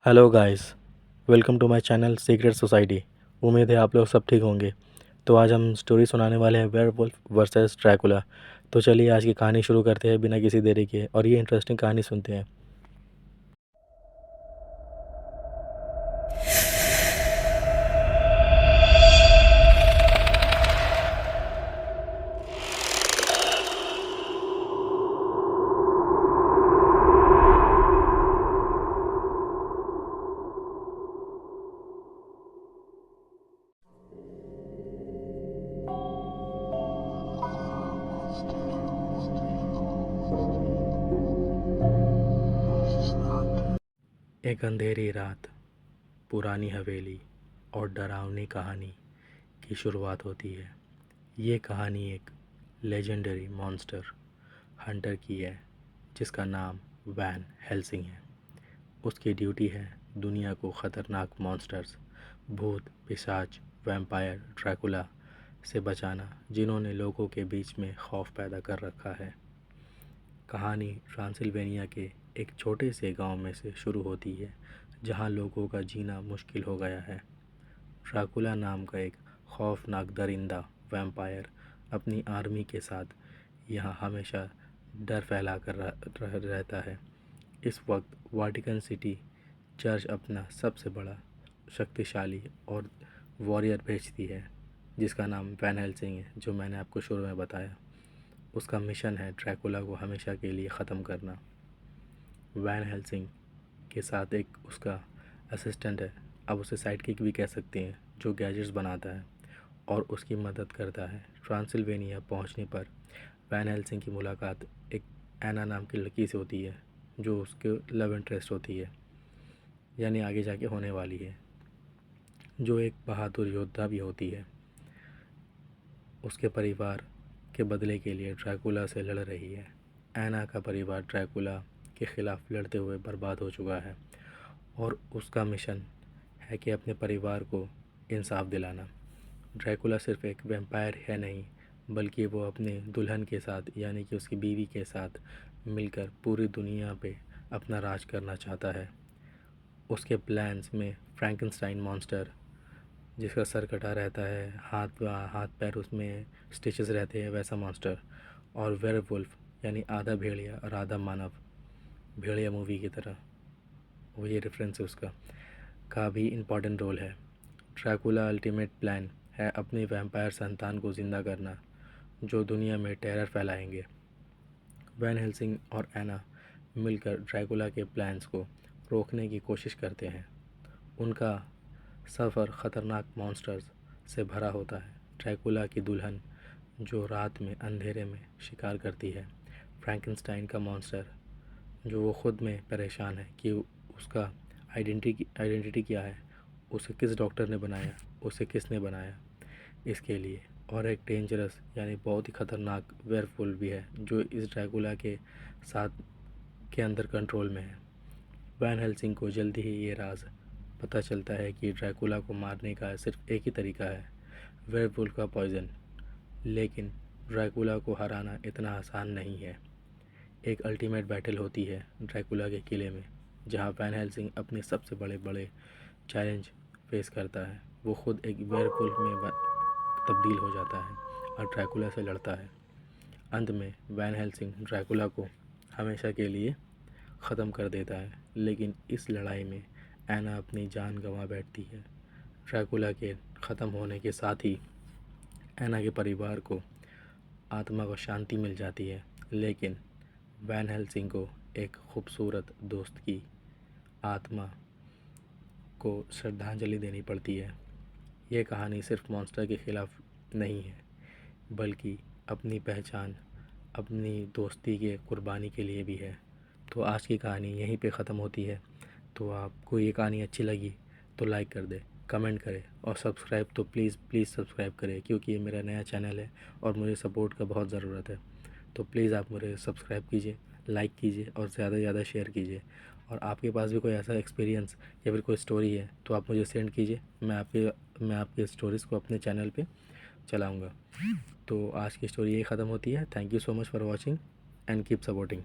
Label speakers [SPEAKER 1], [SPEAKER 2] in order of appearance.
[SPEAKER 1] Hello guys, welcome to my channel secret society. उम्मीद है आप लोग सब ठीक होंगे। तो आज हम स्टोरी सुनाने वाले हैं वेयरवुल्फ वर्सेस ड्रैकुला। तो चलिए आज की कहानी शुरू करते हैं बिना किसी देरी के और ये इंटरेस्टिंग कहानी सुनते हैं। एक अंधेरी रात, पुरानी हवेली और डरावनी कहानी की शुरुआत होती है। ये कहानी एक लेजेंडरी मॉन्स्टर हंटर की है जिसका नाम वैन हेल्सिंग है। उसकी ड्यूटी है दुनिया को ख़तरनाक मॉन्स्टर्स, भूत, पिशाच, वैम्पायर, ड्रैकुला से बचाना जिन्होंने लोगों के बीच में खौफ पैदा कर रखा है। कहानी ट्रांसिल्वेनिया के एक छोटे से गांव में से शुरू होती है जहां लोगों का जीना मुश्किल हो गया है। ड्रैकुला नाम का एक खौफनाक दरिंदा वैम्पायर अपनी आर्मी के साथ यहाँ हमेशा डर फैला कर रहता है। इस वक्त वाटिकन सिटी चर्च अपना सबसे बड़ा, शक्तिशाली और वॉरियर भेजती है जिसका नाम वैन हेल्सिंग है, जो मैंने आपको शुरू में बताया। उसका मिशन है ड्रैकुला को हमेशा के लिए ख़त्म करना। वैन हेल्सिंग के साथ एक उसका असिस्टेंट है, अब उसे साइड किक भी कह सकते हैं, जो गैजेट्स बनाता है और उसकी मदद करता है। ट्रांसिल्वेनिया पहुंचने पर वैन हेल्सिंग की मुलाकात एक एना नाम की लड़की से होती है जो उसके लव इंटरेस्ट होती है, यानी आगे जाके होने वाली है, जो एक बहादुर योद्धा भी होती है। उसके परिवार के बदले के लिए ड्रैकुला से लड़ रही है। एना का परिवार ड्रैकुला के ख़िलाफ़ लड़ते हुए बर्बाद हो चुका है और उसका मिशन है कि अपने परिवार को इंसाफ दिलाना। ड्रैकुला सिर्फ एक वैम्पायर है नहीं, बल्कि वो अपने दुल्हन के साथ यानी कि उसकी बीवी के साथ मिलकर पूरी दुनिया पे अपना राज करना चाहता है। उसके प्लान्स में फ्रैंकनस्टाइन मॉन्स्टर, जिसका सर कटा रहता है, हाथ हाथ पैर उसमें स्टिचेस रहते हैं, वैसा मॉन्स्टर, और वेयरवुल्फ यानी आधा भेड़िया और आधा मानव, भेड़िया मूवी की तरह, वो ये रेफरेंस है उसका, का भी इम्पॉर्टेंट रोल है। ड्रैकुला अल्टीमेट प्लान है अपनी वैम्पायर संतान को ज़िंदा करना जो दुनिया में टेरर फैलाएंगे। वैन हेल्सिंग और एना मिलकर ड्रैकुला के प्लान्स को रोकने की कोशिश करते हैं। उनका सफ़र ख़तरनाक मॉन्स्टर्स से भरा होता है। ड्रैकुला की दुल्हन जो रात में अंधेरे में शिकार करती है, फ्रैंकनस्टाइन का मॉन्स्टर जो वो ख़ुद में परेशान है कि उसका आइडेंटिटी क्या है, उसे किस डॉक्टर ने बनाया, उसे किसने बनाया, इसके लिए। और एक डेंजरस यानी बहुत ही ख़तरनाक वेयरवुल्फ भी है जो इस ड्रैकुला के साथ के अंदर कंट्रोल में है। वैन हेल्सिंग को जल्दी ही ये राज पता चलता है कि ड्रैकुला को मारने का सिर्फ एक ही तरीका है, वेयरवुल्फ का पॉइज़न। लेकिन ड्रैकुला को हराना इतना आसान नहीं है। एक अल्टीमेट बैटल होती है ड्रैकुला के किले में, जहां वैन हेल्सिंग अपने सबसे बड़े बड़े चैलेंज फेस करता है। वो खुद एक वेयरवुल्फ में तब्दील हो जाता है और ड्रैकुला से लड़ता है। अंत में वैन हेल्सिंग ड्रैकुला को हमेशा के लिए ख़त्म कर देता है, लेकिन इस लड़ाई में एना अपनी जान गंवा बैठती है। ड्रैकुला के ख़त्म होने के साथ ही एना के परिवार को आत्मा को शांति मिल जाती है, लेकिन वैन हेल्सिंग को एक खूबसूरत दोस्त की आत्मा को श्रद्धांजलि देनी पड़ती है। ये कहानी सिर्फ मॉन्स्टर के ख़िलाफ़ नहीं है, बल्कि अपनी पहचान, अपनी दोस्ती के कुर्बानी के लिए भी है। तो आज की कहानी यहीं पे ख़त्म होती है। तो आपको ये कहानी अच्छी लगी तो लाइक कर दें, कमेंट करें और सब्सक्राइब तो प्लीज़ सब्सक्राइब करें, क्योंकि ये मेरा नया चैनल है और मुझे सपोर्ट का बहुत ज़रूरत है। तो प्लीज़ आप मुझे सब्सक्राइब कीजिए, लाइक कीजिए और ज़्यादा से ज़्यादा शेयर कीजिए। और आपके पास भी कोई ऐसा एक्सपीरियंस या फिर कोई स्टोरी है तो आप मुझे सेंड कीजिए, मैं आपके स्टोरीज़ को अपने चैनल पे चलाऊँगा। तो आज की स्टोरी यही ख़त्म होती है। Thank you so much for watching and keep supporting.